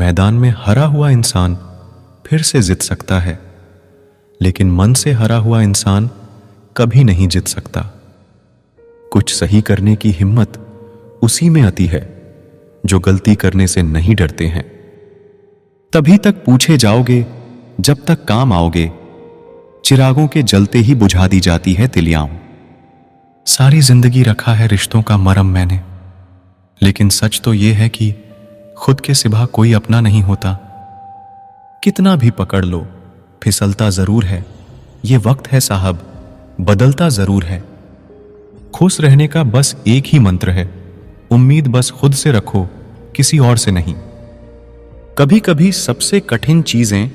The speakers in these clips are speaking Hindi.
मैदान में हारा हुआ इंसान फिर से जीत सकता है, लेकिन मन से हारा हुआ इंसान कभी नहीं जीत सकता। कुछ सही करने की हिम्मत उसी में आती है जो गलती करने से नहीं डरते हैं। तभी तक पूछे जाओगे जब तक काम आओगे, चिरागों के जलते ही बुझा दी जाती है तिलियां। सारी जिंदगी रखा है रिश्तों का मरहम मैंने, लेकिन सच तो यह है कि खुद के सिवा कोई अपना नहीं होता। कितना भी पकड़ लो फिसलता जरूर है, ये वक्त है साहब बदलता जरूर है। खुश रहने का बस एक ही मंत्र है, उम्मीद बस खुद से रखो किसी और से नहीं। कभी कभी सबसे कठिन चीजें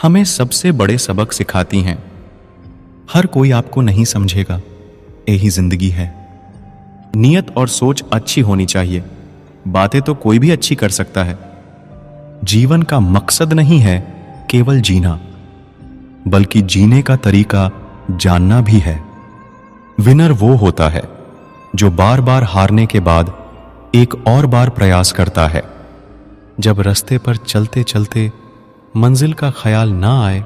हमें सबसे बड़े सबक सिखाती हैं। हर कोई आपको नहीं समझेगा, यही जिंदगी है। नियत और सोच अच्छी होनी चाहिए, बातें तो कोई भी अच्छी कर सकता है। जीवन का मकसद नहीं है केवल जीना, बल्कि जीने का तरीका जानना भी है। विनर वो होता है जो बार बार हारने के बाद एक और बार प्रयास करता है। जब रास्ते पर चलते चलते मंजिल का ख्याल ना आए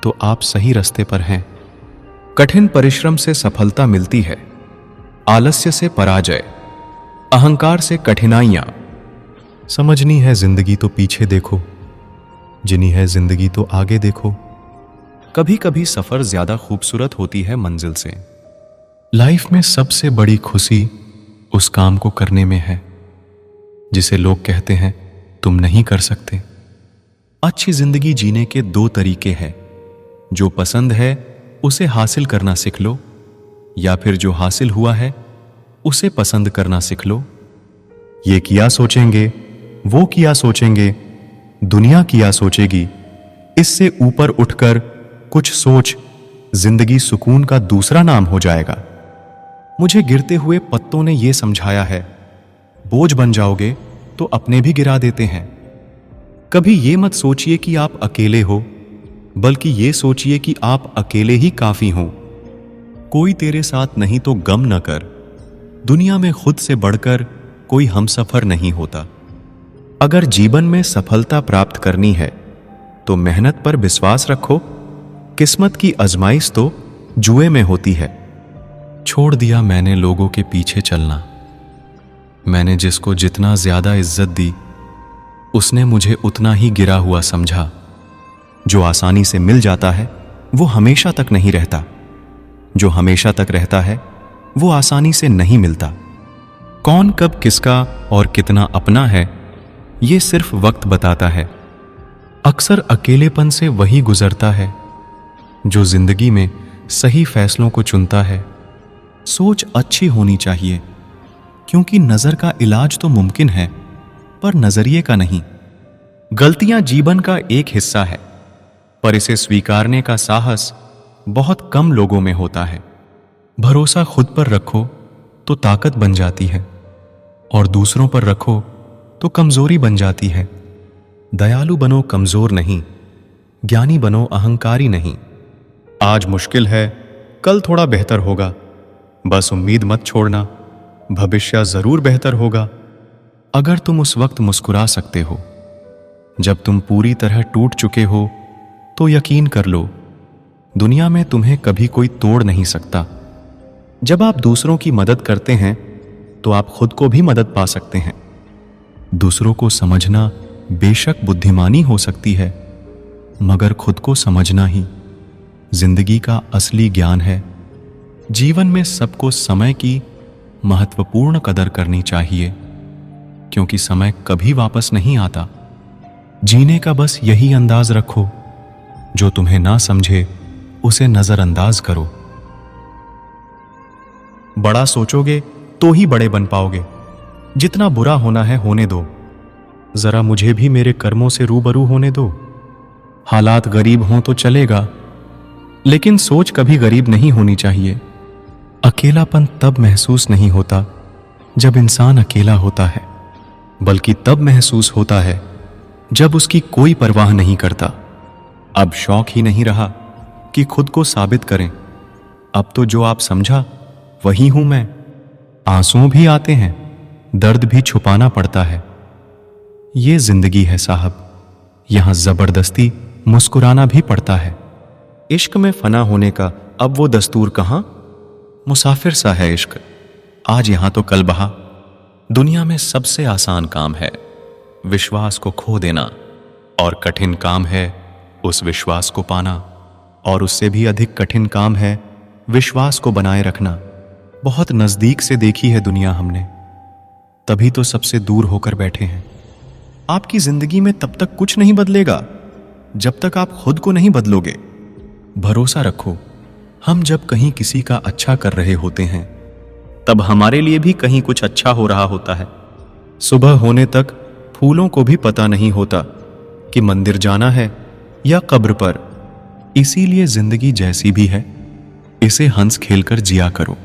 तो आप सही रास्ते पर हैं। कठिन परिश्रम से सफलता मिलती है, आलस्य से पराजय, अहंकार से कठिनाइयां। समझनी है जिंदगी तो पीछे देखो, जिनी है जिंदगी तो आगे देखो। कभी कभी सफर ज्यादा खूबसूरत होती है मंजिल से। लाइफ में सबसे बड़ी खुशी उस काम को करने में है जिसे लोग कहते हैं तुम नहीं कर सकते। अच्छी जिंदगी जीने के दो तरीके हैं, जो पसंद है उसे हासिल करना सीख लो, या फिर जो हासिल हुआ है उसे पसंद करना सीख लो। ये किया सोचेंगे, वो किया सोचेंगे, दुनिया किया सोचेगी, इससे ऊपर उठकर कुछ सोच, जिंदगी सुकून का दूसरा नाम हो जाएगा। मुझे गिरते हुए पत्तों ने यह समझाया है, बोझ बन जाओगे तो अपने भी गिरा देते हैं। कभी ये मत सोचिए कि आप अकेले हो, बल्कि ये सोचिए कि आप अकेले ही काफी हो। कोई तेरे साथ नहीं तो गम न कर, दुनिया में खुद से बढ़कर कोई हमसफर नहीं होता। अगर जीवन में सफलता प्राप्त करनी है तो मेहनत पर विश्वास रखो, किस्मत की आजमाइश तो जुए में होती है। छोड़ दिया मैंने लोगों के पीछे चलना, मैंने जिसको जितना ज्यादा इज्जत दी उसने मुझे उतना ही गिरा हुआ समझा। जो आसानी से मिल जाता है वो हमेशा तक नहीं रहता, जो हमेशा तक रहता है वो आसानी से नहीं मिलता। कौन कब किसका और कितना अपना है ये सिर्फ वक्त बताता है। अक्सर अकेलेपन से वही गुजरता है जो जिंदगी में सही फैसलों को चुनता है। सोच अच्छी होनी चाहिए, क्योंकि नजर का इलाज तो मुमकिन है पर नजरिए का नहीं। गलतियां जीवन का एक हिस्सा है, पर इसे स्वीकारने का साहस बहुत कम लोगों में होता है। भरोसा खुद पर रखो तो ताकत बन जाती है, और दूसरों पर रखो तो कमजोरी बन जाती है। दयालु बनो, कमजोर नहीं। ज्ञानी बनो, अहंकारी नहीं। आज मुश्किल है, कल थोड़ा बेहतर होगा। बस उम्मीद मत छोड़ना, भविष्य जरूर बेहतर होगा। अगर तुम उस वक्त मुस्कुरा सकते हो जब तुम पूरी तरह टूट चुके हो, तो यकीन कर लो दुनिया में तुम्हें कभी कोई तोड़ नहीं सकता। जब आप दूसरों की मदद करते हैं तो आप खुद को भी मदद पा सकते हैं। दूसरों को समझना बेशक बुद्धिमानी हो सकती है, मगर खुद को समझना ही जिंदगी का असली ज्ञान है। जीवन में सबको समय की महत्वपूर्ण कदर करनी चाहिए, क्योंकि समय कभी वापस नहीं आता। जीने का बस यही अंदाज रखो, जो तुम्हें ना समझे उसे नजरअंदाज करो। बड़ा सोचोगे तो ही बड़े बन पाओगे। जितना बुरा होना है होने दो, जरा मुझे भी मेरे कर्मों से रूबरू होने दो। हालात गरीब हों तो चलेगा, लेकिन सोच कभी गरीब नहीं होनी चाहिए। अकेलापन तब महसूस नहीं होता जब इंसान अकेला होता है, बल्कि तब महसूस होता है जब उसकी कोई परवाह नहीं करता। अब शौक ही नहीं रहा कि खुद को साबित करें। अब तो जो आप समझा वही हूं मैं। आंसू भी आते हैं, दर्द भी छुपाना पड़ता है। ये जिंदगी है साहब, यहां जबरदस्ती मुस्कुराना भी पड़ता है। इश्क में फना होने का अब वो दस्तूर कहां? मुसाफिर सा है इश्क, आज यहां तो कल बहा। दुनिया में सबसे आसान काम है विश्वास को खो देना, और कठिन काम है उस विश्वास को पाना, और उससे भी अधिक कठिन काम है विश्वास को बनाए रखना। बहुत नजदीक से देखी है दुनिया हमने, तभी तो सबसे दूर होकर बैठे हैं। आपकी जिंदगी में तब तक कुछ नहीं बदलेगा जब तक आप खुद को नहीं बदलोगे। भरोसा रखो, हम जब कहीं किसी का अच्छा कर रहे होते हैं तब हमारे लिए भी कहीं कुछ अच्छा हो रहा होता है। सुबह होने तक फूलों को भी पता नहीं होता कि मंदिर जाना है या कब्र पर। इसीलिए जिंदगी जैसी भी है, इसे हंस खेलकर जिया करो,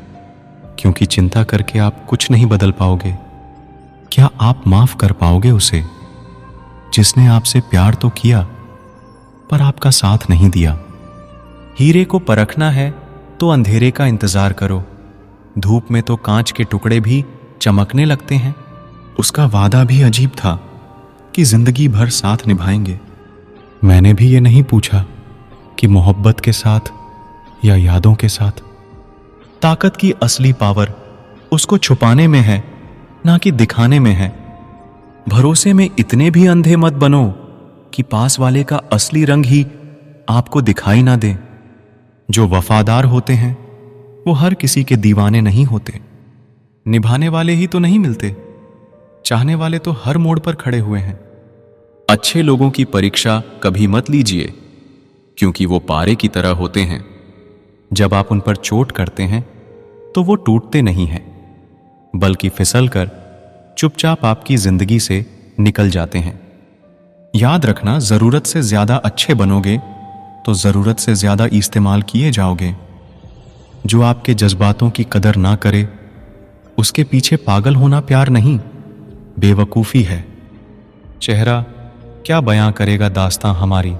क्योंकि चिंता करके आप कुछ नहीं बदल पाओगे। क्या आप माफ कर पाओगे उसे जिसने आपसे प्यार तो किया पर आपका साथ नहीं दिया? हीरे को परखना है तो अंधेरे का इंतजार करो, धूप में तो कांच के टुकड़े भी चमकने लगते हैं। उसका वादा भी अजीब था कि जिंदगी भर साथ निभाएंगे। मैंने भी ये नहीं पूछा कि मोहब्बत के साथ या यादों के साथ। ताकत की असली पावर उसको छुपाने में है, ना कि दिखाने में है। भरोसे में इतने भी अंधे मत बनो कि पास वाले का असली रंग ही आपको दिखाई ना दे। जो वफादार होते हैं वो हर किसी के दीवाने नहीं होते। निभाने वाले ही तो नहीं मिलते, चाहने वाले तो हर मोड़ पर खड़े हुए हैं। अच्छे लोगों की परीक्षा कभी मत लीजिए, क्योंकि वो पारे की तरह होते हैं। जब आप उन पर चोट करते हैं तो वो टूटते नहीं हैं, बल्कि फिसलकर चुपचाप आपकी जिंदगी से निकल जाते हैं। याद रखना, जरूरत से ज्यादा अच्छे बनोगे तो जरूरत से ज्यादा इस्तेमाल किए जाओगे। जो आपके जज्बातों की कदर ना करे, उसके पीछे पागल होना प्यार नहीं, बेवकूफी है। चेहरा क्या बयां करेगा दास्तां हमारी,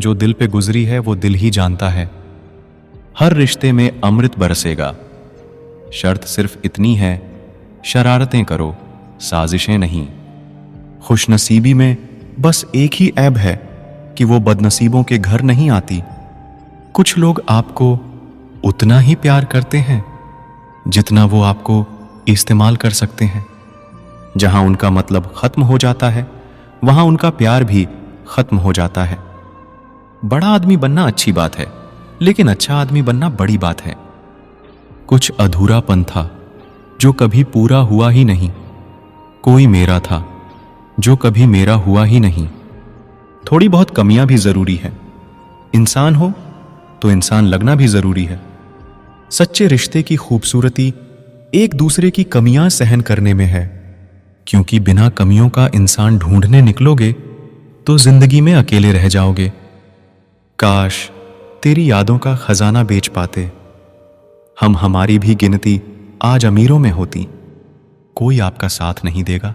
जो दिल पे गुजरी है वो दिल ही जानता है। हर रिश्ते में अमृत बरसेगा, शर्त सिर्फ इतनी है, शरारतें करो, साजिशें नहीं। खुशनसीबी में बस एक ही ऐब है कि वो बदनसीबों के घर नहीं आती। कुछ लोग आपको उतना ही प्यार करते हैं जितना वो आपको इस्तेमाल कर सकते हैं। जहां उनका मतलब खत्म हो जाता है, वहां उनका प्यार भी खत्म हो जाता है। बड़ा आदमी बनना अच्छी बात है, लेकिन अच्छा आदमी बनना बड़ी बात है। कुछ अधूरापन था जो कभी पूरा हुआ ही नहीं। कोई मेरा था जो कभी मेरा हुआ ही नहीं। थोड़ी बहुत कमियां भी जरूरी है। इंसान हो तो इंसान लगना भी जरूरी है। सच्चे रिश्ते की खूबसूरती एक दूसरे की कमियां सहन करने में है, क्योंकि बिना कमियों का इंसान ढूंढने निकलोगे तो जिंदगी में अकेले रह जाओगे। काश तेरी यादों का खजाना बेच पाते, हम हमारी भी गिनती आज अमीरों में होती। कोई आपका साथ नहीं देगा।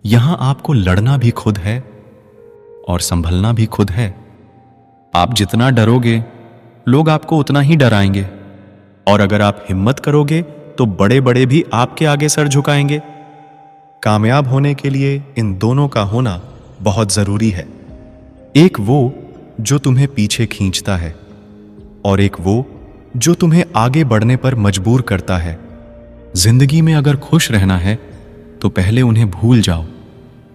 यहां आपको लड़ना भी खुद है और संभलना भी खुद है। आप जितना डरोगे, लोग आपको उतना ही डराएंगे, और अगर आप हिम्मत करोगे तो बड़े बड़े भी आपके आगे सर झुकाएंगे। कामयाब होने के लिए इन दोनों का होना बहुत जरूरी है। एक वो जो तुम्हें पीछे खींचता है, और एक वो जो तुम्हें आगे बढ़ने पर मजबूर करता है। जिंदगी में अगर खुश रहना है तो पहले उन्हें भूल जाओ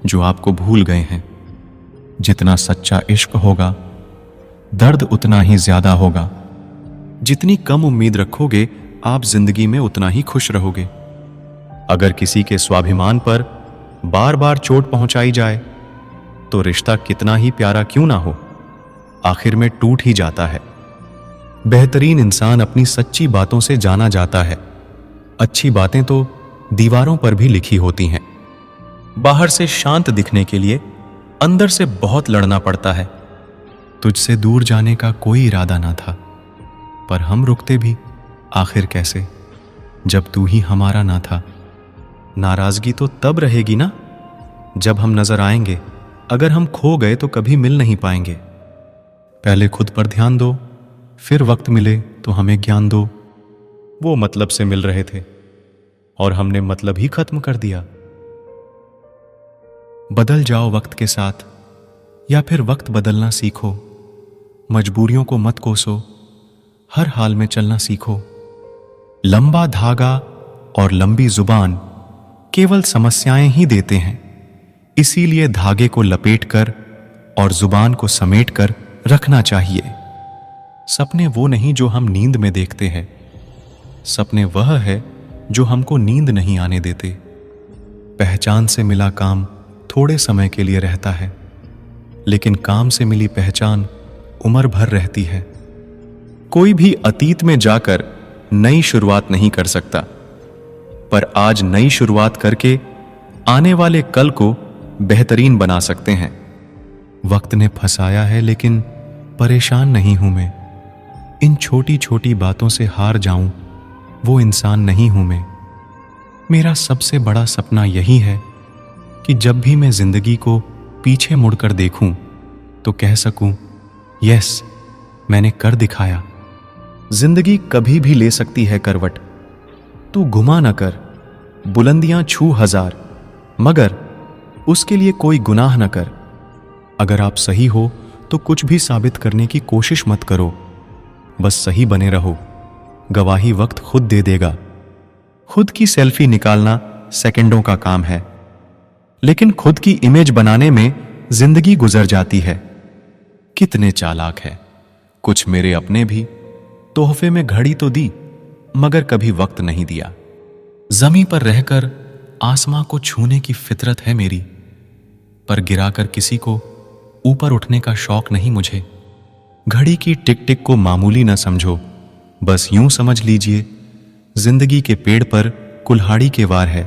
जो आपको भूल गए हैं। जितना सच्चा इश्क होगा, दर्द उतना ही ज्यादा होगा। जितनी कम उम्मीद रखोगे, आप जिंदगी में उतना ही खुश रहोगे। अगर किसी के स्वाभिमान पर बार बार चोट पहुंचाई जाए तो रिश्ता कितना ही प्यारा क्यों ना हो, आखिर में टूट ही जाता है। बेहतरीन इंसान अपनी सच्ची बातों से जाना जाता है। अच्छी बातें तो दीवारों पर भी लिखी होती हैं। बाहर से शांत दिखने के लिए अंदर से बहुत लड़ना पड़ता है। तुझसे दूर जाने का कोई इरादा ना था, पर हम रुकते भी आखिर कैसे, जब तू ही हमारा ना था। नाराजगी तो तब रहेगी ना जब हम नजर आएंगे। अगर हम खो गए तो कभी मिल नहीं पाएंगे। पहले खुद पर ध्यान दो, फिर वक्त मिले तो हमें ज्ञान दो। वो मतलब से मिल रहे थे और हमने मतलब ही खत्म कर दिया। बदल जाओ वक्त के साथ, या फिर वक्त बदलना सीखो। मजबूरियों को मत कोसो, हर हाल में चलना सीखो। लंबा धागा और लंबी जुबान केवल समस्याएं ही देते हैं, इसीलिए धागे को लपेटकर और जुबान को समेटकर रखना चाहिए। सपने वो नहीं जो हम नींद में देखते हैं, सपने वह है जो हमको नींद नहीं आने देते। पहचान से मिला काम थोड़े समय के लिए रहता है, लेकिन काम से मिली पहचान उम्र भर रहती है। कोई भी अतीत में जाकर नई शुरुआत नहीं कर सकता, पर आज नई शुरुआत करके आने वाले कल को बेहतरीन बना सकते हैं। वक्त ने फंसाया है, लेकिन परेशान नहीं हूं मैं। इन छोटी छोटी बातों से हार जाऊं, वो इंसान नहीं हूं मैं। मेरा सबसे बड़ा सपना यही है कि जब भी मैं जिंदगी को पीछे मुड़कर देखूं तो कह सकूं, यस, मैंने कर दिखाया। जिंदगी कभी भी ले सकती है करवट, तू गुमा न कर। बुलंदियां छू हजार, मगर उसके लिए कोई गुनाह न कर। अगर आप सही हो तो कुछ भी साबित करने की कोशिश मत करो, बस सही बने रहो। गवाही वक्त खुद दे देगा। खुद की सेल्फी निकालना सेकंडों का काम है, लेकिन खुद की इमेज बनाने में जिंदगी गुजर जाती है। कितने चालाक है कुछ मेरे अपने भी, तोहफे में घड़ी तो दी, मगर कभी वक्त नहीं दिया। जमीन पर रहकर आसमां को छूने की फितरत है मेरी, पर गिराकर किसी को ऊपर उठने का शौक नहीं मुझे। घड़ी की टिक टिक को मामूली न समझो, बस यूं समझ लीजिए जिंदगी के पेड़ पर कुल्हाड़ी के वार है।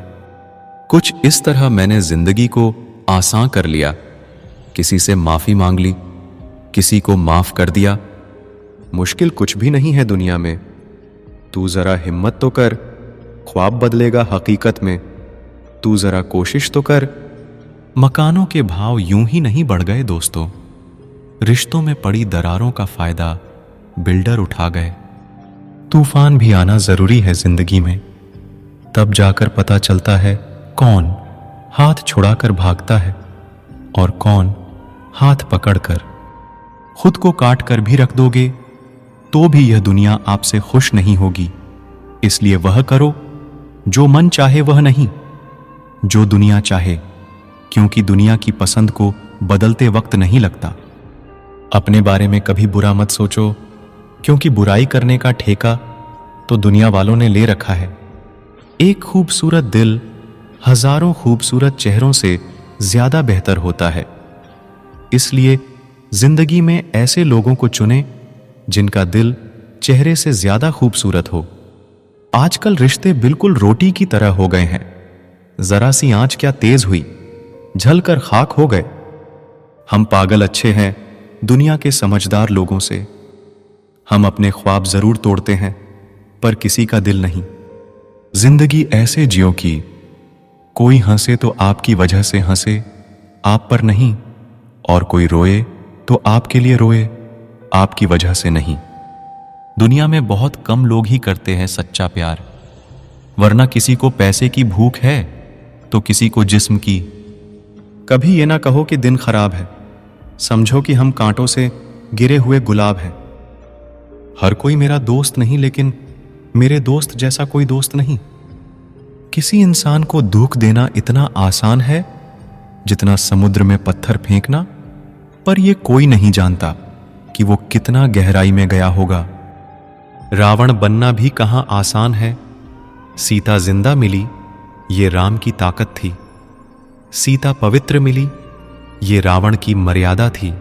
कुछ इस तरह मैंने जिंदगी को आसान कर लिया। किसी से माफी मांग ली, किसी को माफ कर दिया। मुश्किल कुछ भी नहीं है दुनिया में। तू जरा हिम्मत तो कर, ख्वाब बदलेगा हकीकत में। तू जरा कोशिश तो कर। मकानों के भाव यूं ही नहीं बढ़ गए दोस्तों, रिश्तों में पड़ी दरारों का फायदा बिल्डर उठा गए। तूफान भी आना जरूरी है जिंदगी में, तब जाकर पता चलता है कौन हाथ छुड़ाकर भागता है और कौन हाथ पकड़कर। खुद को काट कर भी रख दोगे तो भी यह दुनिया आपसे खुश नहीं होगी। इसलिए वह करो जो मन चाहे, वह नहीं जो दुनिया चाहे, क्योंकि दुनिया की पसंद को बदलते वक्त नहीं लगता। अपने बारे में कभी बुरा मत सोचो, क्योंकि बुराई करने का ठेका तो दुनिया वालों ने ले रखा है। एक खूबसूरत दिल हजारों खूबसूरत चेहरों से ज्यादा बेहतर होता है। इसलिए जिंदगी में ऐसे लोगों को चुनें जिनका दिल चेहरे से ज्यादा खूबसूरत हो। आजकल रिश्ते बिल्कुल रोटी की तरह हो गए हैं। जरा सी आंच क्या तेज हुई, झलकर खाक हो गए। हम पागल अच्छे हैं दुनिया के समझदार लोगों से। हम अपने ख्वाब जरूर तोड़ते हैं, पर किसी का दिल नहीं। जिंदगी ऐसे जियो कि कोई हंसे तो आपकी वजह से हंसे, आप पर नहीं, और कोई रोए तो आपके लिए रोए, आपकी वजह से नहीं। दुनिया में बहुत कम लोग ही करते हैं सच्चा प्यार, वरना किसी को पैसे की भूख है तो किसी को जिस्म की। कभी ये ना कहो कि दिन खराब है, समझो कि हम कांटों से गिरे हुए गुलाब हैं। हर कोई मेरा दोस्त नहीं, लेकिन मेरे दोस्त जैसा कोई दोस्त नहीं। किसी इंसान को दुख देना इतना आसान है जितना समुद्र में पत्थर फेंकना, पर यह कोई नहीं जानता कि वो कितना गहराई में गया होगा। रावण बनना भी कहां आसान है। सीता जिंदा मिली, ये राम की ताकत थी। सीता पवित्र मिली, ये रावण की मर्यादा थी।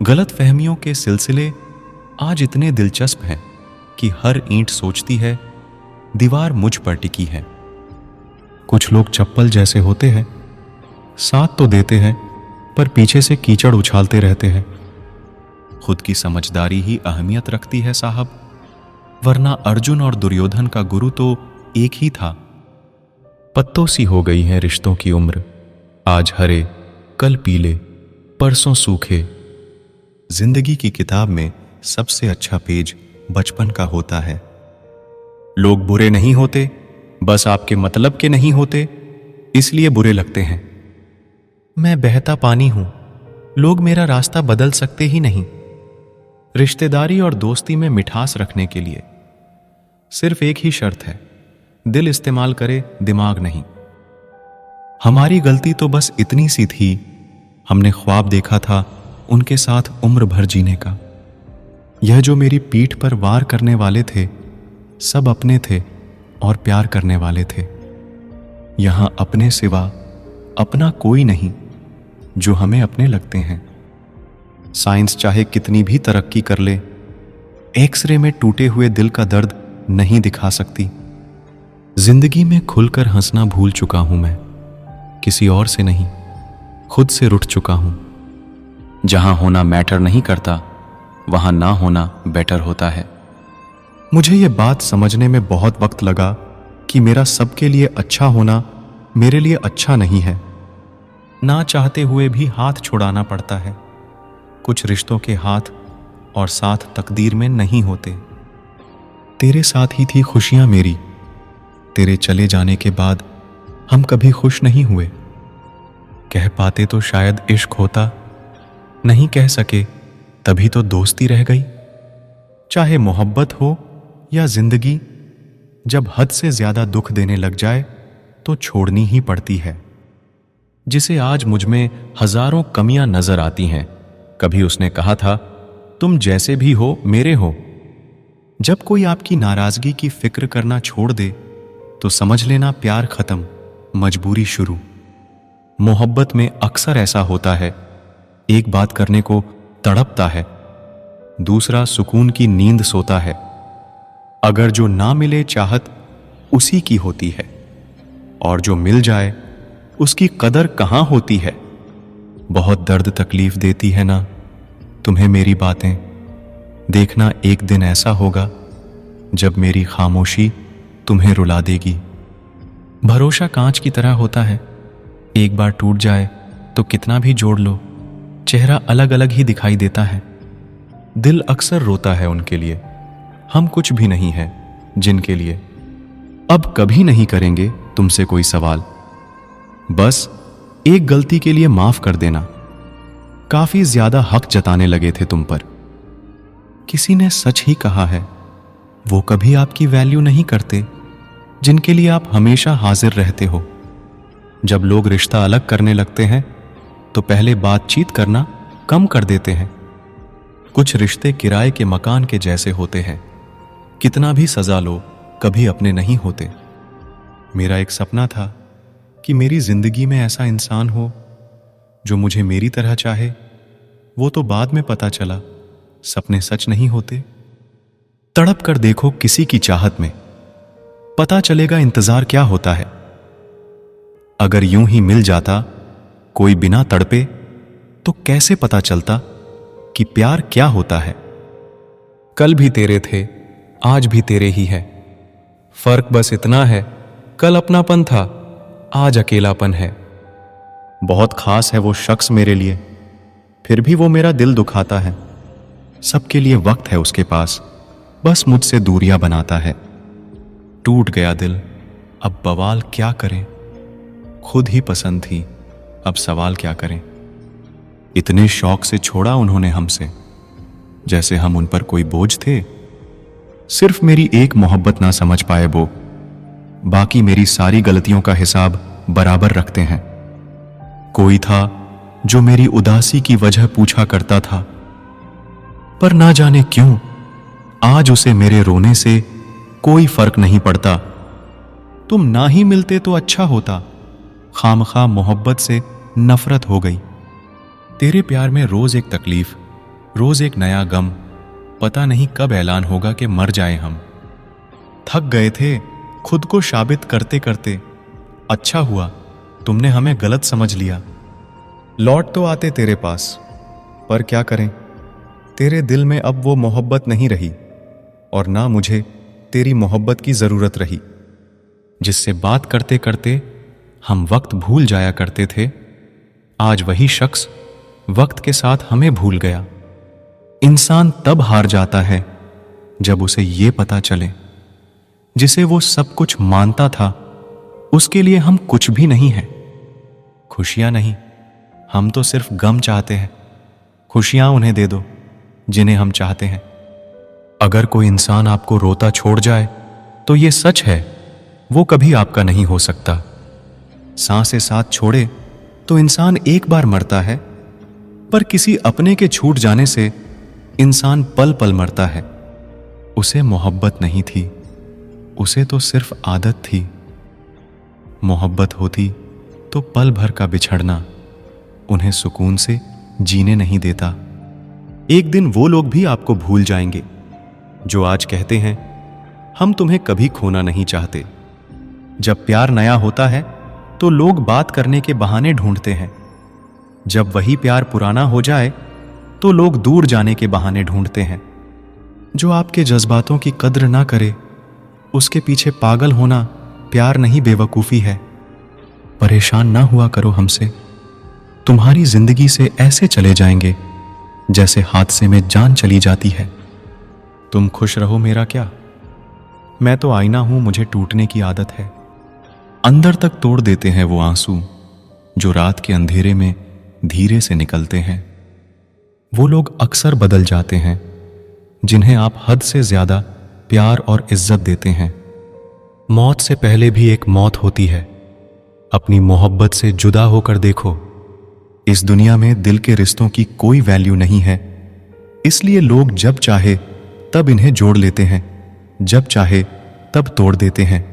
गलत फहमियों के सिलसिले आज इतने दिलचस्प हैं कि हर ईंट सोचती है दीवार मुझ पर टिकी है। कुछ लोग चप्पल जैसे होते हैं, साथ तो देते हैं पर पीछे से कीचड़ उछालते रहते हैं। खुद की समझदारी ही अहमियत रखती है साहब, वरना अर्जुन और दुर्योधन का गुरु तो एक ही था। पत्तों सी हो गई है रिश्तों की उम्र, आज हरे कल पीले परसों सूखे। जिंदगी की किताब में सबसे अच्छा पेज बचपन का होता है। लोग बुरे नहीं होते, बस आपके मतलब के नहीं होते, इसलिए बुरे लगते हैं। मैं बहता पानी हूं, लोग मेरा रास्ता बदल सकते ही नहीं। रिश्तेदारी और दोस्ती में मिठास रखने के लिए सिर्फ एक ही शर्त है, दिल इस्तेमाल करे, दिमाग नहीं। हमारी गलती तो बस इतनी सी थी, हमने ख्वाब देखा था उनके साथ उम्र भर जीने का। यह जो मेरी पीठ पर वार करने वाले थे, सब अपने थे और प्यार करने वाले थे। यहां अपने सिवा अपना कोई नहीं जो हमें अपने लगते हैं। साइंस चाहे कितनी भी तरक्की कर ले, एक्सरे में टूटे हुए दिल का दर्द नहीं दिखा सकती। जिंदगी में खुलकर हंसना भूल चुका हूं मैं, किसी और से नहीं, खुद से रुठ चुका हूं। जहां होना मैटर नहीं करता, वहां ना होना बेटर होता है। मुझे यह बात समझने में बहुत वक्त लगा कि मेरा सबके लिए अच्छा होना मेरे लिए अच्छा नहीं है। ना चाहते हुए भी हाथ छुड़ाना पड़ता है। कुछ रिश्तों के हाथ और साथ तकदीर में नहीं होते। तेरे साथ ही थी खुशियां मेरी, तेरे चले जाने के बाद हम कभी खुश नहीं हुए। कह पाते तो शायद इश्क होता, नहीं कह सके तभी तो दोस्ती रह गई। चाहे मोहब्बत हो या जिंदगी, जब हद से ज्यादा दुख देने लग जाए तो छोड़नी ही पड़ती है। जिसे आज मुझ में हजारों कमियां नजर आती हैं, कभी उसने कहा था तुम जैसे भी हो मेरे हो। जब कोई आपकी नाराजगी की फिक्र करना छोड़ दे तो समझ लेना प्यार खत्म, मजबूरी शुरू। मोहब्बत में अक्सर ऐसा होता है, एक बात करने को तड़पता है, दूसरा सुकून की नींद सोता है। अगर जो ना मिले चाहत उसी की होती है, और जो मिल जाए उसकी कदर कहां होती है। बहुत दर्द तकलीफ देती है ना तुम्हें मेरी बातें, देखना एक दिन ऐसा होगा जब मेरी खामोशी तुम्हें रुला देगी। भरोसा कांच की तरह होता है, एक बार टूट जाए तो कितना भी जोड़ लो, चेहरा अलग अलग ही दिखाई देता है। दिल अक्सर रोता है उनके लिए, हम कुछ भी नहीं है जिनके लिए। अब कभी नहीं करेंगे तुमसे कोई सवाल, बस एक गलती के लिए माफ कर देना। काफी ज्यादा हक जताने लगे थे तुम पर। किसी ने सच ही कहा है, वो कभी आपकी वैल्यू नहीं करते जिनके लिए आप हमेशा हाजिर रहते हो। जब लोग रिश्ता अलग करने लगते हैं तो पहले बातचीत करना कम कर देते हैं। कुछ रिश्ते किराए के मकान के जैसे होते हैं, कितना भी सजा लो कभी अपने नहीं होते। मेरा एक सपना था कि मेरी जिंदगी में ऐसा इंसान हो जो मुझे मेरी तरह चाहे। वो तो बाद में पता चला सपने सच नहीं होते। तड़प कर देखो किसी की चाहत में, पता चलेगा इंतजार क्या होता है। अगर यूं ही मिल जाता कोई बिना तड़पे तो कैसे पता चलता कि प्यार क्या होता है। कल भी तेरे थे, आज भी तेरे ही है। फर्क बस इतना है, कल अपनापन था, आज अकेलापन है। बहुत खास है वो शख्स मेरे लिए, फिर भी वो मेरा दिल दुखाता है। सबके लिए वक्त है उसके पास, बस मुझसे दूरियां बनाता है। टूट गया दिल, अब बवाल क्या करें। खुद ही पसंद थी, अब सवाल क्या करें। इतने शौक से छोड़ा उन्होंने हमसे, जैसे हम उन पर कोई बोझ थे। सिर्फ मेरी एक मोहब्बत ना समझ पाए वो, बाकी मेरी सारी गलतियों का हिसाब बराबर रखते हैं। कोई था जो मेरी उदासी की वजह पूछा करता था, पर ना जाने क्यों आज उसे मेरे रोने से कोई फर्क नहीं पड़ता। तुम ना ही मिलते तो अच्छा होता, खामखा मोहब्बत से नफरत हो गई। तेरे प्यार में रोज एक तकलीफ, रोज एक नया गम, पता नहीं कब ऐलान होगा कि मर जाए हम। थक गए थे खुद को साबित करते करते, अच्छा हुआ तुमने हमें गलत समझ लिया। लौट तो आते तेरे पास, पर क्या करें, तेरे दिल में अब वो मोहब्बत नहीं रही, और ना मुझे तेरी मोहब्बत की जरूरत रही। जिससे बात करते करते हम वक्त भूल जाया करते थे, आज वही शख्स वक्त के साथ हमें भूल गया। इंसान तब हार जाता है जब उसे ये पता चले, जिसे वो सब कुछ मानता था उसके लिए हम कुछ भी नहीं हैं। खुशियां नहीं, हम तो सिर्फ गम चाहते हैं, खुशियां उन्हें दे दो जिन्हें हम चाहते हैं। अगर कोई इंसान आपको रोता छोड़ जाए तो ये सच है, वो कभी आपका नहीं हो सकता। सांसें साथ छोड़े तो इंसान एक बार मरता है, पर किसी अपने के छूट जाने से इंसान पल पल मरता है। उसे मोहब्बत नहीं थी, उसे तो सिर्फ आदत थी। मोहब्बत होती तो पल भर का बिछड़ना उन्हें सुकून से जीने नहीं देता। एक दिन वो लोग भी आपको भूल जाएंगे जो आज कहते हैं हम तुम्हें कभी खोना नहीं चाहते। जब प्यार नया होता है तो लोग बात करने के बहाने ढूंढते हैं। जब वही प्यार पुराना हो जाए तो लोग दूर जाने के बहाने ढूंढते हैं। जो आपके जज्बातों की कद्र ना करे, उसके पीछे पागल होना प्यार नहीं, बेवकूफ़ी है। परेशान ना हुआ करो हमसे, तुम्हारी जिंदगी से ऐसे चले जाएंगे जैसे हादसे में जान चली जाती है। तुम खुश रहो मेरा क्या, मैं तो आईना हूं, मुझे टूटने की आदत है। अंदर तक तोड़ देते हैं वो आंसू जो रात के अंधेरे में धीरे से निकलते हैं। वो लोग अक्सर बदल जाते हैं जिन्हें आप हद से ज्यादा प्यार और इज्जत देते हैं। मौत से पहले भी एक मौत होती है। अपनी मोहब्बत से जुदा होकर देखो। इस दुनिया में दिल के रिश्तों की कोई वैल्यू नहीं है, इसलिए लोग जब चाहे तब इन्हें जोड़ लेते हैं, जब चाहे तब तोड़ देते हैं।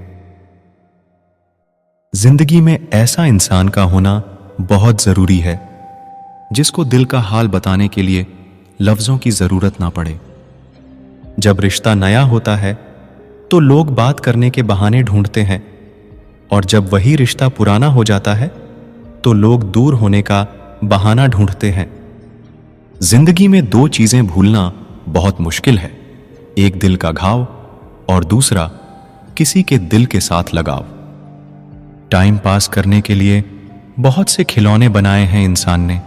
जिंदगी में ऐसा इंसान का होना बहुत जरूरी है जिसको दिल का हाल बताने के लिए लफ्जों की जरूरत ना पड़े। जब रिश्ता नया होता है तो लोग बात करने के बहाने ढूंढते हैं, और जब वही रिश्ता पुराना हो जाता है तो लोग दूर होने का बहाना ढूंढते हैं। जिंदगी में दो चीजें भूलना बहुत मुश्किल है, एक दिल का घाव और दूसरा किसी के दिल के साथ लगाव। टाइम पास करने के लिए बहुत से खिलौने बनाए हैं इंसान ने,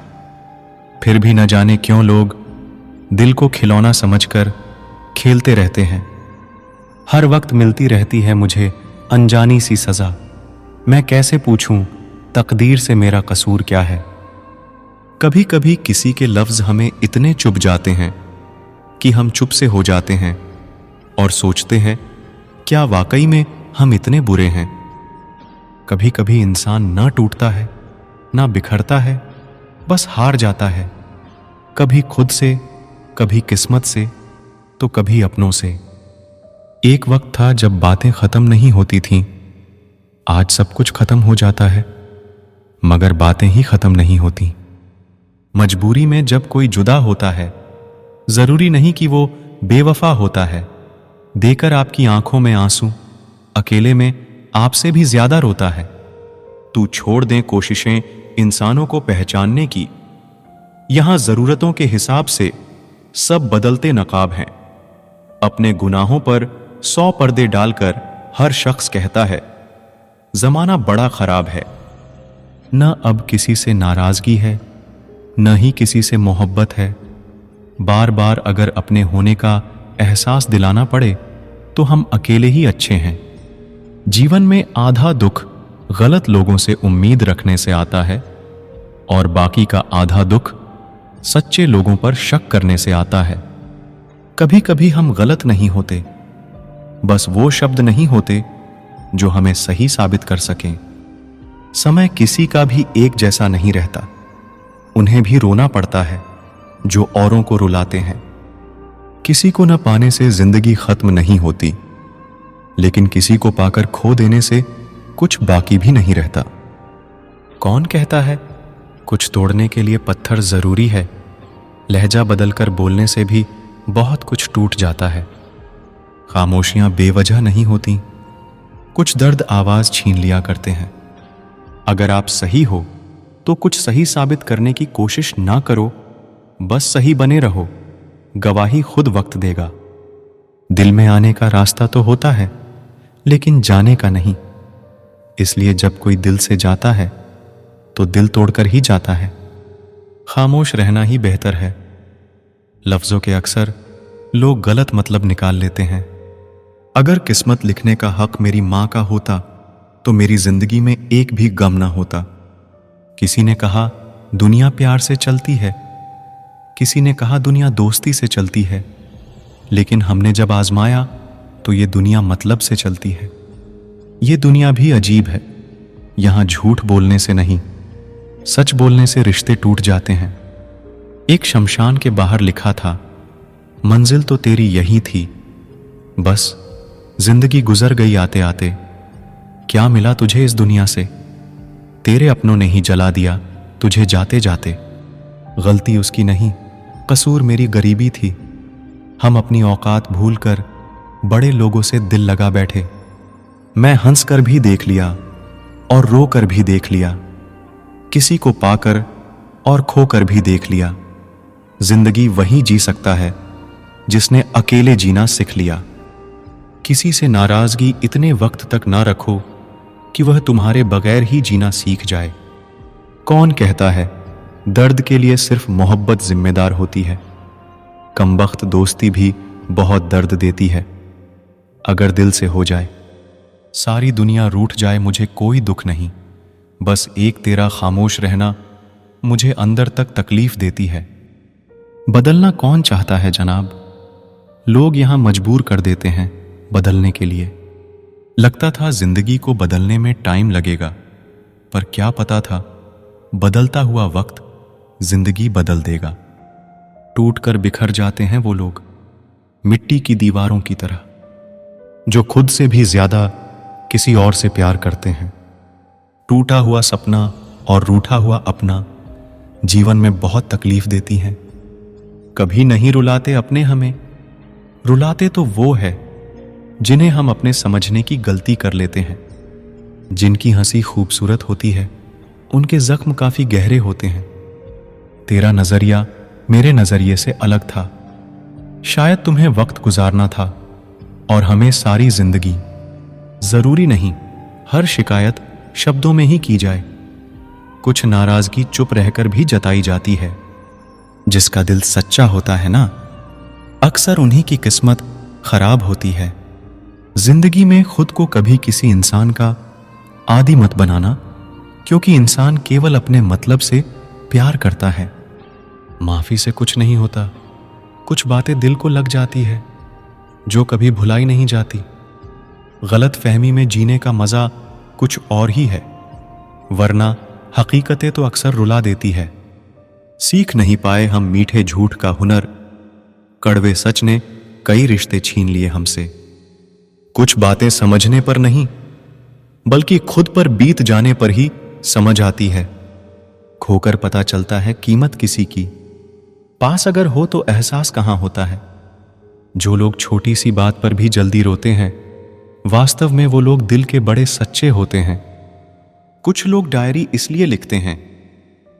फिर भी न जाने क्यों लोग दिल को खिलौना समझकर खेलते रहते हैं। हर वक्त मिलती रहती है मुझे अनजानी सी सजा, मैं कैसे पूछूं तकदीर से मेरा कसूर क्या है। कभी कभी किसी के लफ्ज हमें इतने चुभ जाते हैं कि हम चुप से हो जाते हैं और सोचते हैं क्या वाकई में हम इतने बुरे हैं। कभी कभी इंसान ना टूटता है ना बिखरता है, बस हार जाता है, कभी खुद से, कभी किस्मत से, तो कभी अपनों से। एक वक्त था जब बातें खत्म नहीं होती थीं, आज सब कुछ खत्म हो जाता है मगर बातें ही खत्म नहीं होती। मजबूरी में जब कोई जुदा होता है, जरूरी नहीं कि वो बेवफा होता है। देकर आपकी आंखों में आंसू, अकेले में आपसे भी ज्यादा रोता है। तू छोड़ दे कोशिशें इंसानों को पहचानने की, यहां जरूरतों के हिसाब से सब बदलते नकाब हैं। अपने गुनाहों पर 100 पर्दे डालकर हर शख्स कहता है जमाना बड़ा खराब है। न अब किसी से नाराजगी है, न ही किसी से मोहब्बत है। बार बार अगर अपने होने का एहसास दिलाना पड़े तो हम अकेले ही अच्छे हैं। जीवन में आधा दुख गलत लोगों से उम्मीद रखने से आता है और बाकी का आधा दुख सच्चे लोगों पर शक करने से आता है। कभी कभी हम गलत नहीं होते, बस वो शब्द नहीं होते जो हमें सही साबित कर सकें। समय किसी का भी एक जैसा नहीं रहता, उन्हें भी रोना पड़ता है जो औरों को रुलाते हैं। किसी को न पाने से जिंदगी खत्म नहीं होती, लेकिन किसी को पाकर खो देने से कुछ बाकी भी नहीं रहता। कौन कहता है कुछ तोड़ने के लिए पत्थर जरूरी है? लहजा बदलकर बोलने से भी बहुत कुछ टूट जाता है। खामोशियां बेवजह नहीं होती, कुछ दर्द आवाज छीन लिया करते हैं। अगर आप सही हो तो कुछ सही साबित करने की कोशिश ना करो, बस सही बने रहो, गवाही खुद वक्त देगा। दिल में आने का रास्ता तो होता है लेकिन जाने का नहीं, इसलिए जब कोई दिल से जाता है तो दिल तोड़कर ही जाता है। खामोश रहना ही बेहतर है। लफ्जों के अक्सर लोग गलत मतलब निकाल लेते हैं। अगर किस्मत लिखने का हक मेरी मां का होता तो मेरी जिंदगी में एक भी गम ना होता। किसी ने कहा दुनिया प्यार से चलती है, किसी ने कहा दुनिया दोस्ती से चलती है, लेकिन हमने जब आजमाया तो ये दुनिया मतलब से चलती है। ये दुनिया भी अजीब है, यहां झूठ बोलने से नहीं, सच बोलने से रिश्ते टूट जाते हैं। एक शमशान के बाहर लिखा था, मंजिल तो तेरी यही थी, बस जिंदगी गुजर गई आते आते। क्या मिला तुझे इस दुनिया से, तेरे अपनों ने ही जला दिया तुझे जाते जाते। गलती उसकी नहीं, कसूर मेरी गरीबी थी। हम अपनी औकात भूलकर बड़े लोगों से दिल लगा बैठे। मैं हंस कर भी देख लिया और रो कर भी देख लिया, किसी को पाकर और खोकर भी देख लिया। जिंदगी वही जी सकता है जिसने अकेले जीना सीख लिया। किसी से नाराजगी इतने वक्त तक ना रखो कि वह तुम्हारे बगैर ही जीना सीख जाए। कौन कहता है दर्द के लिए सिर्फ मोहब्बत जिम्मेदार होती है? कमबख्त दोस्ती भी बहुत दर्द देती है अगर दिल से हो जाए। सारी दुनिया रूठ जाए मुझे कोई दुख नहीं, बस एक तेरा खामोश रहना मुझे अंदर तक तकलीफ देती है। बदलना कौन चाहता है जनाब, लोग यहां मजबूर कर देते हैं बदलने के लिए। लगता था जिंदगी को बदलने में टाइम लगेगा, पर क्या पता था बदलता हुआ वक्त जिंदगी बदल देगा। टूट कर बिखर जाते हैं वो लोग मिट्टी की दीवारों की तरह, जो खुद से भी ज्यादा किसी और से प्यार करते हैं। टूटा हुआ सपना और रूठा हुआ अपना जीवन में बहुत तकलीफ देती हैं। कभी नहीं रुलाते अपने हमें, रुलाते तो वो है जिन्हें हम अपने समझने की गलती कर लेते हैं। जिनकी हंसी खूबसूरत होती है उनके जख्म काफी गहरे होते हैं। तेरा नजरिया मेरे नजरिए से अलग था, शायद तुम्हें वक्त गुजारना था और हमें सारी जिंदगी। जरूरी नहीं हर शिकायत शब्दों में ही की जाए, कुछ नाराजगी चुप रहकर भी जताई जाती है। जिसका दिल सच्चा होता है ना, अक्सर उन्हीं की किस्मत खराब होती है। जिंदगी में खुद को कभी किसी इंसान का आदी मत बनाना, क्योंकि इंसान केवल अपने मतलब से प्यार करता है। माफी से कुछ नहीं होता, कुछ बातें दिल को लग जाती है जो कभी भुलाई नहीं जाती। गलत फहमी में जीने का मजा कुछ और ही है, वरना हकीकतें तो अक्सर रुला देती है। सीख नहीं पाए हम मीठे झूठ का हुनर, कड़वे सच ने कई रिश्ते छीन लिए हमसे। कुछ बातें समझने पर नहीं बल्कि खुद पर बीत जाने पर ही समझ आती है। खोकर पता चलता है कीमत किसी की, पास अगर हो तो एहसास कहां होता है। जो लोग छोटी सी बात पर भी जल्दी रोते हैं, वास्तव में वो लोग दिल के बड़े सच्चे होते हैं। कुछ लोग डायरी इसलिए लिखते हैं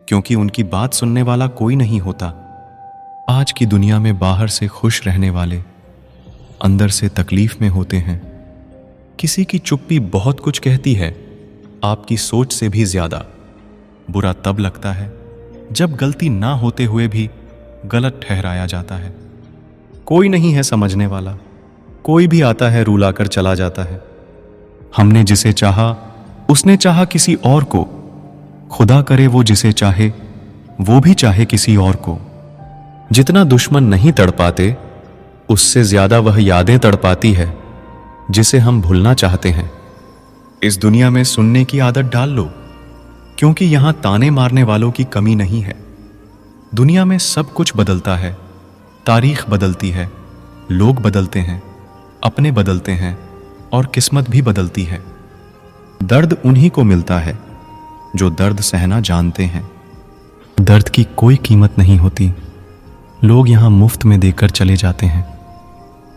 क्योंकि उनकी बात सुनने वाला कोई नहीं होता। आज की दुनिया में बाहर से खुश रहने वाले अंदर से तकलीफ में होते हैं। किसी की चुप्पी बहुत कुछ कहती है, आपकी सोच से भी ज्यादा। बुरा तब लगता है जब गलती ना होते हुए भी गलत ठहराया जाता है। कोई नहीं है समझने वाला, कोई भी आता है रुला कर चला जाता है। हमने जिसे चाहा उसने चाहा किसी और को, खुदा करे वो जिसे चाहे वो भी चाहे किसी और को। जितना दुश्मन नहीं तड़पाते उससे ज्यादा वह यादें तड़पाती है जिसे हम भूलना चाहते हैं। इस दुनिया में सुनने की आदत डाल लो, क्योंकि यहां ताने मारने वालों की कमी नहीं है। दुनिया में सब कुछ बदलता है, तारीख बदलती है, लोग बदलते हैं, अपने बदलते हैं और किस्मत भी बदलती है। दर्द उन्हीं को मिलता है जो दर्द सहना जानते हैं। दर्द की कोई कीमत नहीं होती, लोग यहां मुफ्त में देकर चले जाते हैं।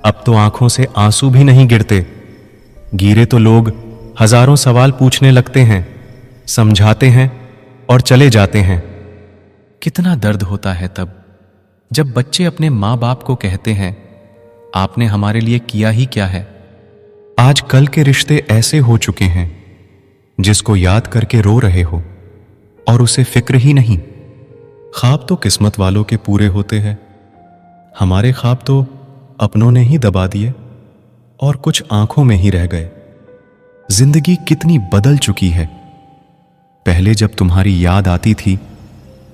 अब तो आंखों से आंसू भी नहीं गिरते, गिरे तो लोग हजारों सवाल पूछने लगते हैं, समझाते हैं और चले जाते हैं। कितना दर्द होता है तब जब बच्चे अपने माँ बाप को कहते हैं, आपने हमारे लिए किया ही क्या है। आज कल के रिश्ते ऐसे हो चुके हैं जिसको याद करके रो रहे हो और उसे फिक्र ही नहीं। ख्वाब तो किस्मत वालों के पूरे होते हैं, हमारे ख्वाब तो अपनों ने ही दबा दिए और कुछ आंखों में ही रह गए। जिंदगी कितनी बदल चुकी है। पहले जब तुम्हारी याद आती थी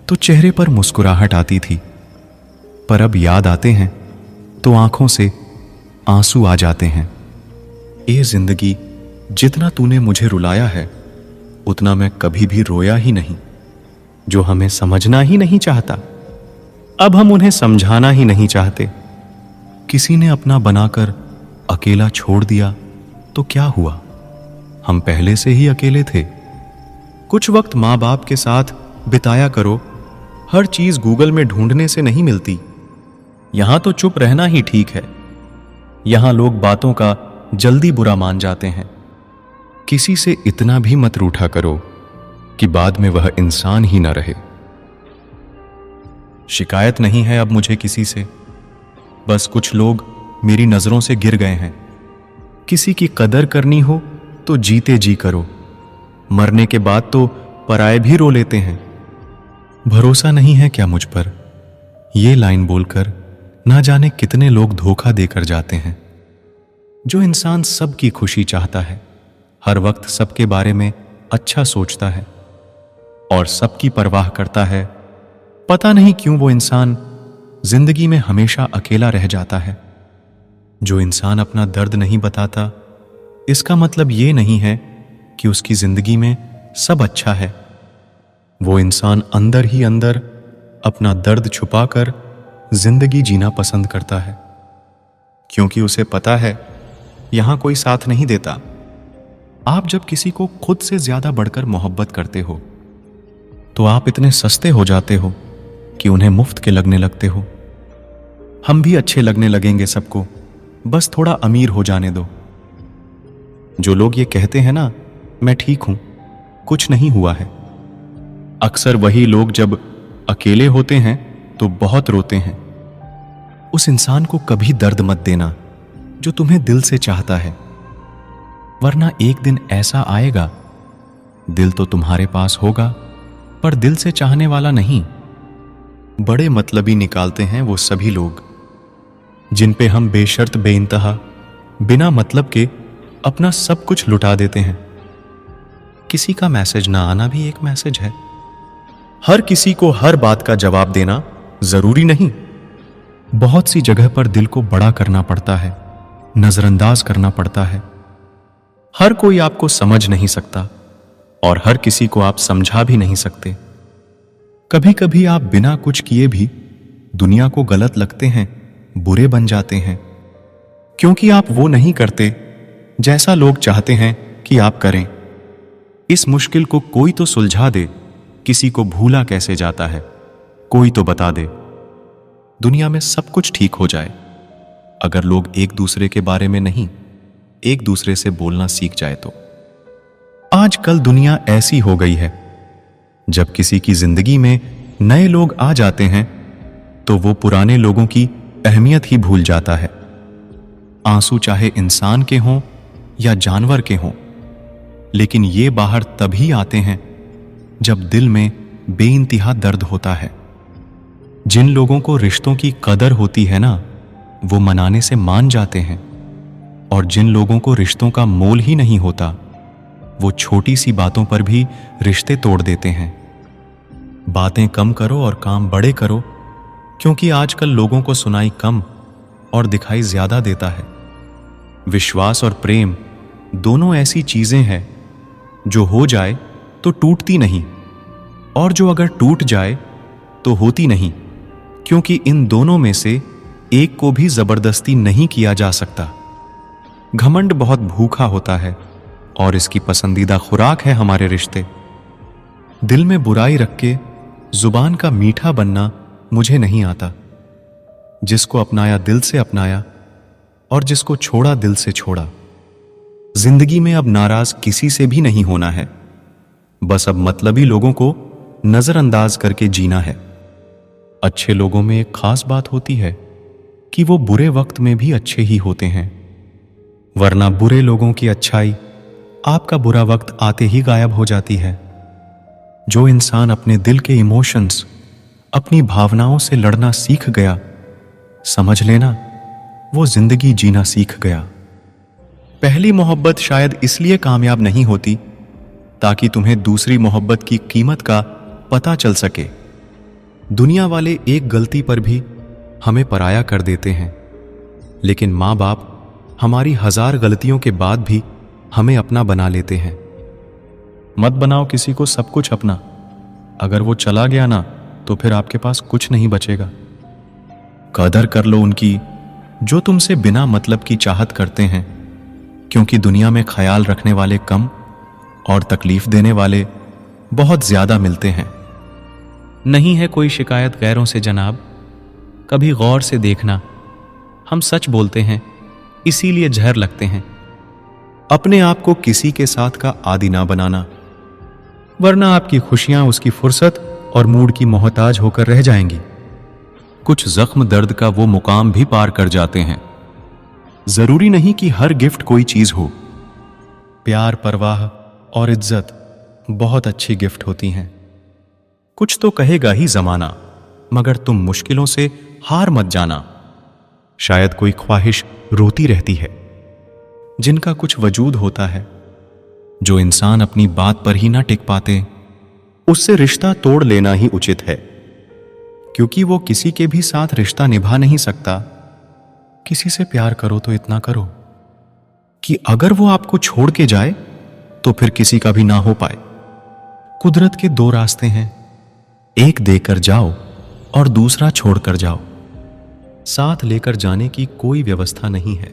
तो चेहरे पर मुस्कुराहट आती थी, पर अब याद आते हैं तो आंखों से आंसू आ जाते हैं। ए जिंदगी, जितना तूने मुझे रुलाया है उतना मैं कभी भी रोया ही नहीं। जो हमें समझना ही नहीं चाहता, अब हम उन्हें समझाना ही नहीं चाहते। किसी ने अपना बनाकर अकेला छोड़ दिया तो क्या हुआ, हम पहले से ही अकेले थे। कुछ वक्त माँ बाप के साथ बिताया करो, हर चीज गूगल में ढूंढने से नहीं मिलती। यहां तो चुप रहना ही ठीक है। यहां लोग बातों का जल्दी बुरा मान जाते हैं। किसी से इतना भी मत रूठा करो कि बाद में वह इंसान ही ना रहे। शिकायत नहीं है अब मुझे किसी से, बस कुछ लोग मेरी नजरों से गिर गए हैं। किसी की कदर करनी हो तो जीते जी करो, मरने के बाद तो पराये भी रो लेते हैं। भरोसा नहीं है क्या मुझ पर, ये लाइन बोलकर ना जाने कितने लोग धोखा देकर जाते हैं। जो इंसान सबकी खुशी चाहता है, हर वक्त सबके बारे में अच्छा सोचता है और सबकी परवाह करता है, पता नहीं क्यों वो इंसान जिंदगी में हमेशा अकेला रह जाता है। जो इंसान अपना दर्द नहीं बताता, इसका मतलब ये नहीं है कि उसकी जिंदगी में सब अच्छा है। वो इंसान अंदर ही अंदर अपना दर्द छुपाकर जिंदगी जीना पसंद करता है, क्योंकि उसे पता है यहां कोई साथ नहीं देता। आप जब किसी को खुद से ज्यादा बढ़कर मोहब्बत करते हो तो आप इतने सस्ते हो जाते हो कि उन्हें मुफ्त के लगने लगते हो। हम भी अच्छे लगने लगेंगे सबको, बस थोड़ा अमीर हो जाने दो। जो लोग ये कहते हैं ना, मैं ठीक हूं, कुछ नहीं हुआ है, अक्सर वही लोग जब अकेले होते हैं तो बहुत रोते हैं। उस इंसान को कभी दर्द मत देना जो तुम्हें दिल से चाहता है, वरना एक दिन ऐसा आएगा, दिल तो तुम्हारे पास होगा पर दिल से चाहने वाला नहीं। बड़े मतलबी निकालते हैं वो सभी लोग जिन पे हम बेशर्त बेइंतहा बिना मतलब के अपना सब कुछ लुटा देते हैं। किसी का मैसेज ना आना भी एक मैसेज है। हर किसी को हर बात का जवाब देना जरूरी नहीं। बहुत सी जगह पर दिल को बड़ा करना पड़ता है, नजरअंदाज करना पड़ता है। हर कोई आपको समझ नहीं सकता और हर किसी को आप समझा भी नहीं सकते। कभी कभी आप बिना कुछ किए भी दुनिया को गलत लगते हैं, बुरे बन जाते हैं, क्योंकि आप वो नहीं करते जैसा लोग चाहते हैं कि आप करें। इस मुश्किल को कोई तो सुलझा दे। किसी को भूला कैसे जाता है, कोई तो बता दे। दुनिया में सब कुछ ठीक हो जाए अगर लोग एक दूसरे के बारे में नहीं, एक दूसरे से बोलना सीख जाए तो। आजकल दुनिया ऐसी हो गई है, जब किसी की जिंदगी में नए लोग आ जाते हैं तो वो पुराने लोगों की अहमियत ही भूल जाता है। आंसू चाहे इंसान के हों या जानवर के हों, लेकिन ये बाहर तभी आते हैं जब दिल में बेइंतहा दर्द होता है। जिन लोगों को रिश्तों की कदर होती है ना, वो मनाने से मान जाते हैं, और जिन लोगों को रिश्तों का मोल ही नहीं होता, वो छोटी सी बातों पर भी रिश्ते तोड़ देते हैं। बातें कम करो और काम बड़े करो, क्योंकि आजकल लोगों को सुनाई कम और दिखाई ज्यादा देता है। विश्वास और प्रेम दोनों ऐसी चीजें हैं जो हो जाए तो टूटती नहीं, और जो अगर टूट जाए तो होती नहीं, क्योंकि इन दोनों में से एक को भी जबरदस्ती नहीं किया जा सकता। घमंड बहुत भूखा होता है और इसकी पसंदीदा खुराक है हमारे रिश्ते। दिल में बुराई रख के जुबान का मीठा बनना मुझे नहीं आता। जिसको अपनाया दिल से अपनाया और जिसको छोड़ा दिल से छोड़ा। जिंदगी में अब नाराज किसी से भी नहीं होना है, बस अब मतलबी लोगों को नजरअंदाज करके जीना है। अच्छे लोगों में एक खास बात होती है कि वो बुरे वक्त में भी अच्छे ही होते हैं, वरना बुरे लोगों की अच्छाई आपका बुरा वक्त आते ही गायब हो जाती है। जो इंसान अपने दिल के इमोशंस, अपनी भावनाओं से लड़ना सीख गया, समझ लेना वो जिंदगी जीना सीख गया। पहली मोहब्बत शायद इसलिए कामयाब नहीं होती ताकि तुम्हें दूसरी मोहब्बत की कीमत का पता चल सके। दुनिया वाले एक गलती पर भी हमें पराया कर देते हैं, लेकिन माँ बाप हमारी 1000 गलतियों के बाद भी हमें अपना बना लेते हैं। मत बनाओ किसी को सब कुछ अपना। अगर वो चला गया ना तो फिर आपके पास कुछ नहीं बचेगा। कदर कर लो उनकी जो तुमसे बिना मतलब की चाहत करते हैं, क्योंकि दुनिया में ख्याल रखने वाले कम और तकलीफ देने वाले बहुत ज्यादा मिलते हैं। नहीं है कोई शिकायत गैरों से जनाब, कभी गौर से देखना, हम सच बोलते हैं इसीलिए जहर लगते हैं। अपने आप को किसी के साथ का आदी ना बनाना, वरना आपकी खुशियां उसकी फुर्सत और मूड की मोहताज होकर रह जाएंगी। कुछ जख्म दर्द का वो मुकाम भी पार कर जाते हैं। जरूरी नहीं कि हर गिफ्ट कोई चीज हो। प्यार, परवाह और इज्जत बहुत अच्छी गिफ्ट होती हैं। कुछ तो कहेगा ही जमाना, मगर तुम मुश्किलों से हार मत जाना। शायद कोई ख्वाहिश रोती रहती है जिनका कुछ वजूद होता है। जो इंसान अपनी बात पर ही ना टिक पाते, उससे रिश्ता तोड़ लेना ही उचित है, क्योंकि वो किसी के भी साथ रिश्ता निभा नहीं सकता। किसी से प्यार करो तो इतना करो कि अगर वो आपको छोड़ के जाए तो फिर किसी का भी ना हो पाए। कुदरत के 2 रास्ते हैं, एक देकर जाओ और दूसरा छोड़कर जाओ। साथ लेकर जाने की कोई व्यवस्था नहीं है।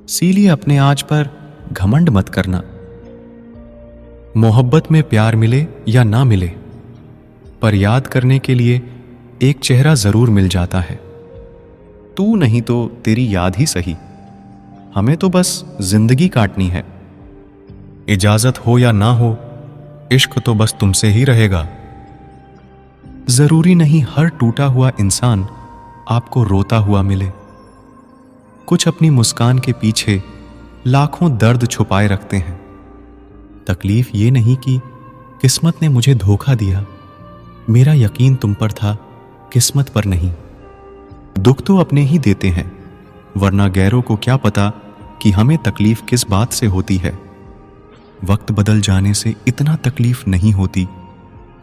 इसीलिए अपने आज पर घमंड मत करना। मोहब्बत में प्यार मिले या ना मिले, पर याद करने के लिए एक चेहरा जरूर मिल जाता है। तू नहीं तो तेरी याद ही सही। हमें तो बस जिंदगी काटनी है। इजाजत हो या ना हो, इश्क तो बस तुमसे ही रहेगा। जरूरी नहीं हर टूटा हुआ इंसान आपको रोता हुआ मिले। कुछ अपनी मुस्कान के पीछे लाखों दर्द छुपाए रखते हैं। तकलीफ ये नहीं कि किस्मत ने मुझे धोखा दिया, मेरा यकीन तुम पर था, किस्मत पर नहीं। दुख तो अपने ही देते हैं, वरना गैरों को क्या पता कि हमें तकलीफ किस बात से होती है। वक्त बदल जाने से इतना तकलीफ नहीं होती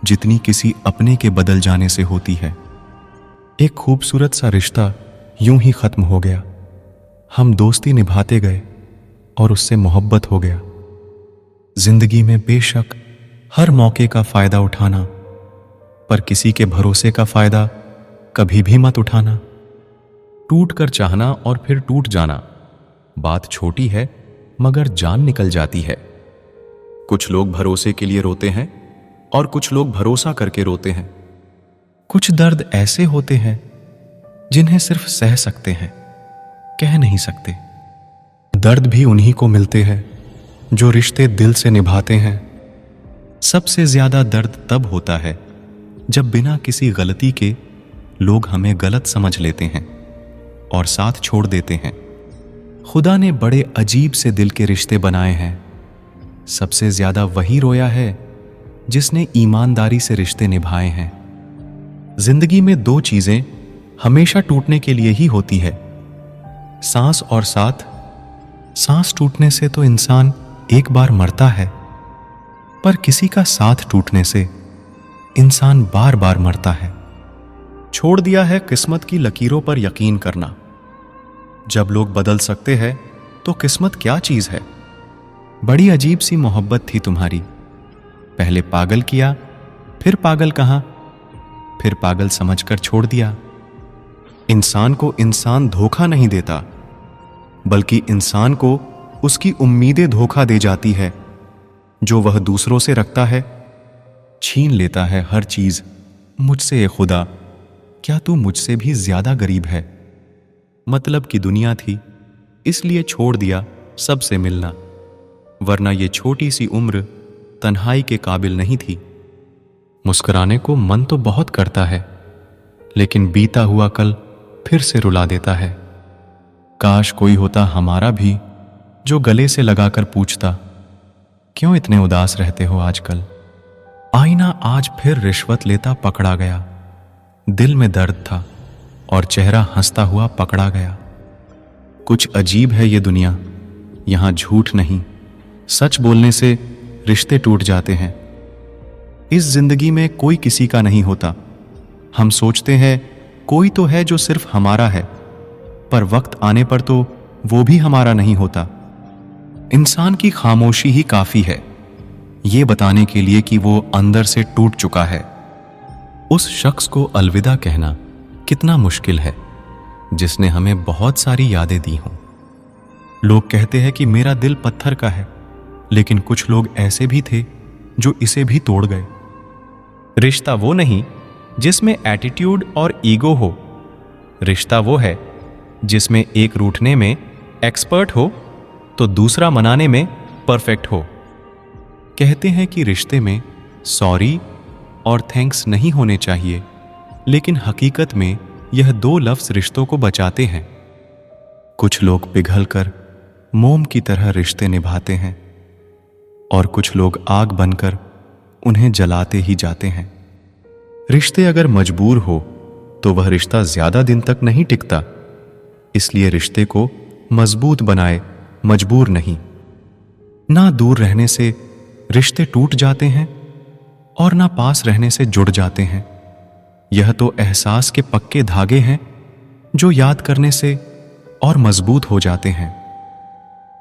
जितनी किसी अपने के बदल जाने से होती है। एक खूबसूरत सा रिश्ता यूं ही खत्म हो गया। हम दोस्ती निभाते गए और उससे मोहब्बत हो गया। जिंदगी में बेशक हर मौके का फायदा उठाना, पर किसी के भरोसे का फायदा कभी भी मत उठाना। टूट कर चाहना और फिर टूट जाना, बात छोटी है मगर जान निकल जाती है। कुछ लोग भरोसे के लिए रोते हैं और कुछ लोग भरोसा करके रोते हैं। कुछ दर्द ऐसे होते हैं जिन्हें सिर्फ सह सकते हैं, कह नहीं सकते। दर्द भी उन्हीं को मिलते हैं जो रिश्ते दिल से निभाते हैं। सबसे ज्यादा दर्द तब होता है जब बिना किसी गलती के लोग हमें गलत समझ लेते हैं और साथ छोड़ देते हैं। खुदा ने बड़े अजीब से दिल के रिश्ते बनाए हैं। सबसे ज्यादा वही रोया है जिसने ईमानदारी से रिश्ते निभाए हैं। जिंदगी में 2 चीजें हमेशा टूटने के लिए ही होती है, सांस और साथ। सांस टूटने से तो इंसान एक बार मरता है, पर किसी का साथ टूटने से इंसान बार बार मरता है। छोड़ दिया है किस्मत की लकीरों पर यकीन करना। जब लोग बदल सकते हैं तो किस्मत क्या चीज है। बड़ी अजीब सी मोहब्बत थी तुम्हारी। पहले पागल किया, फिर पागल कहा, फिर पागल समझकर छोड़ दिया। इंसान को इंसान धोखा नहीं देता, बल्कि इंसान को उसकी उम्मीदें धोखा दे जाती है जो वह दूसरों से रखता है। छीन लेता है हर चीज मुझसे। ए खुदा, क्या तू मुझसे भी ज्यादा गरीब है। मतलब की दुनिया थी, इसलिए छोड़ दिया सबसे मिलना, वरना ये छोटी सी उम्र तन्हाई के काबिल नहीं थी। मुस्कुराने को मन तो बहुत करता है, लेकिन बीता हुआ कल फिर से रुला देता है। काश कोई होता हमारा भी जो गले से लगाकर पूछता, क्यों इतने उदास रहते हो आजकल। आईना आज फिर रिश्वत लेता पकड़ा गया। दिल में दर्द था और चेहरा हंसता हुआ पकड़ा गया। कुछ अजीब है ये दुनिया, यहां झूठ नहीं, सच बोलने से रिश्ते टूट जाते हैं। इस जिंदगी में कोई किसी का नहीं होता, हम सोचते हैं कोई तो है जो सिर्फ हमारा है, पर वक्त आने पर तो वो भी हमारा नहीं होता। इंसान की खामोशी ही काफी है ये बताने के लिए कि वो अंदर से टूट चुका है। उस शख्स को अलविदा कहना कितना मुश्किल है जिसने हमें बहुत सारी यादें दी हों। लोग कहते हैं कि मेरा दिल पत्थर का है, लेकिन कुछ लोग ऐसे भी थे जो इसे भी तोड़ गए। रिश्ता वो नहीं जिसमें एटीट्यूड और ईगो हो, रिश्ता वो है जिसमें एक रूठने में एक्सपर्ट हो तो दूसरा मनाने में परफेक्ट हो। कहते हैं कि रिश्ते में सॉरी और थैंक्स नहीं होने चाहिए, लेकिन हकीकत में यह दो लफ्ज रिश्तों को बचाते हैं। कुछ लोग पिघलकर मोम की तरह रिश्ते निभाते हैं और कुछ लोग आग बनकर उन्हें जलाते ही जाते हैं। रिश्ते अगर मजबूर हो तो वह रिश्ता ज्यादा दिन तक नहीं टिकता, इसलिए रिश्ते को मजबूत बनाए, मजबूर नहीं। ना दूर रहने से रिश्ते टूट जाते हैं और ना पास रहने से जुड़ जाते हैं। यह तो एहसास के पक्के धागे हैं जो याद करने से और मजबूत हो जाते हैं।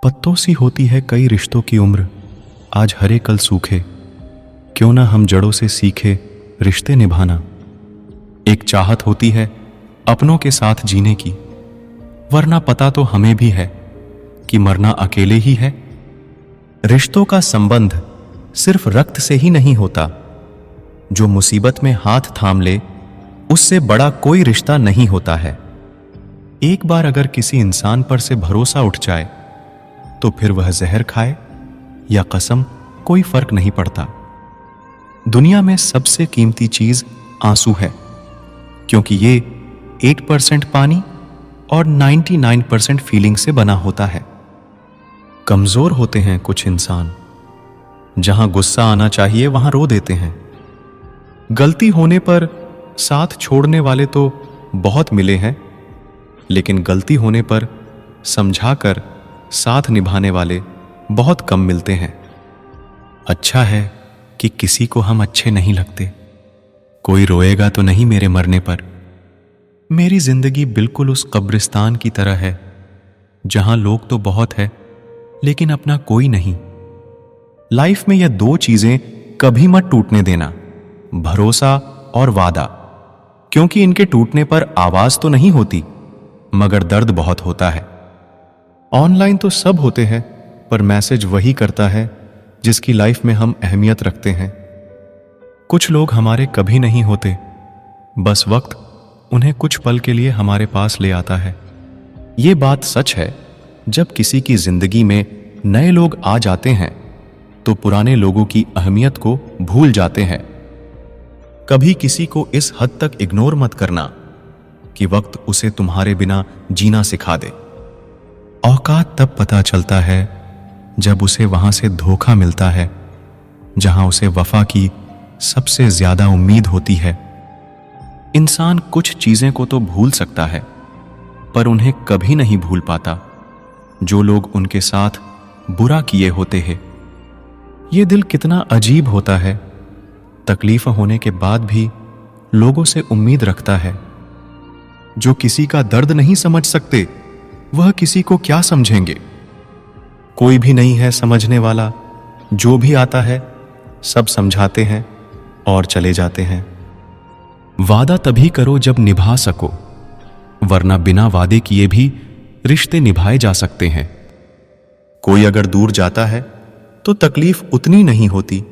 पत्तों सी होती है कई रिश्तों की उम्र, आज हरे कल सूखे, क्यों ना हम जड़ों से सीखे रिश्ते निभाना। एक चाहत होती है अपनों के साथ जीने की, वरना पता तो हमें भी है कि मरना अकेले ही है। रिश्तों का संबंध सिर्फ रक्त से ही नहीं होता, जो मुसीबत में हाथ थाम ले उससे बड़ा कोई रिश्ता नहीं होता है। एक बार अगर किसी इंसान पर से भरोसा उठ जाए तो फिर वह जहर खाए या कसम कोई फर्क नहीं पड़ता। दुनिया में सबसे कीमती चीज आंसू है, क्योंकि ये 8% पानी और 99% फीलिंग से बना होता है। कमजोर होते हैं कुछ इंसान, जहां गुस्सा आना चाहिए वहां रो देते हैं। गलती होने पर साथ छोड़ने वाले तो बहुत मिले हैं, लेकिन गलती होने पर समझाकर साथ निभाने वाले बहुत कम मिलते हैं। अच्छा है कि किसी को हम अच्छे नहीं लगते। कोई रोएगा तो नहीं मेरे मरने पर। मेरी जिंदगी बिल्कुल उस कब्रिस्तान की तरह है जहां लोग तो बहुत है लेकिन अपना कोई नहीं। लाइफ में यह दो चीजें कभी मत टूटने देना, भरोसा और वादा, क्योंकि इनके टूटने पर आवाज तो नहीं होती मगर दर्द बहुत होता है। ऑनलाइन तो सब होते हैं, पर मैसेज वही करता है जिसकी लाइफ में हम अहमियत रखते हैं। कुछ लोग हमारे कभी नहीं होते, बस वक्त उन्हें कुछ पल के लिए हमारे पास ले आता है। ये बात सच है, जब किसी की जिंदगी में नए लोग आ जाते हैं तो पुराने लोगों की अहमियत को भूल जाते हैं। कभी किसी को इस हद तक इग्नोर मत करना कि वक्त उसे तुम्हारे बिना जीना सिखा दे। औकात तब पता चलता है जब उसे वहां से धोखा मिलता है जहां उसे वफा की सबसे ज्यादा उम्मीद होती है। इंसान कुछ चीजें को तो भूल सकता है, पर उन्हें कभी नहीं भूल पाता जो लोग उनके साथ बुरा किए होते हैं। ये दिल कितना अजीब होता है, तकलीफ होने के बाद भी लोगों से उम्मीद रखता है। जो किसी का दर्द नहीं समझ सकते वह किसी को क्या समझेंगे। कोई भी नहीं है समझने वाला, जो भी आता है सब समझाते हैं और चले जाते हैं। वादा तभी करो जब निभा सको, वरना बिना वादे किए भी रिश्ते निभाए जा सकते हैं। कोई अगर दूर जाता है तो तकलीफ उतनी नहीं होती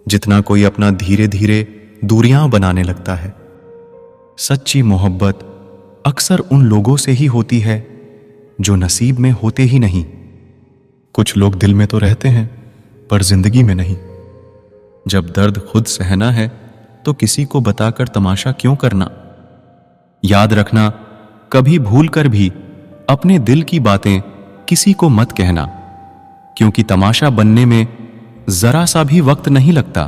जितना कोई अपना धीरे धीरे दूरियां बनाने लगता है। सच्ची मोहब्बत अक्सर उन लोगों से ही होती है जो नसीब में होते ही नहीं। कुछ लोग दिल में तो रहते हैं पर जिंदगी में नहीं। जब दर्द खुद सहना है तो किसी को बताकर तमाशा क्यों करना। याद रखना, कभी भूल कर भी अपने दिल की बातें किसी को मत कहना, क्योंकि तमाशा बनने में जरा सा भी वक्त नहीं लगता।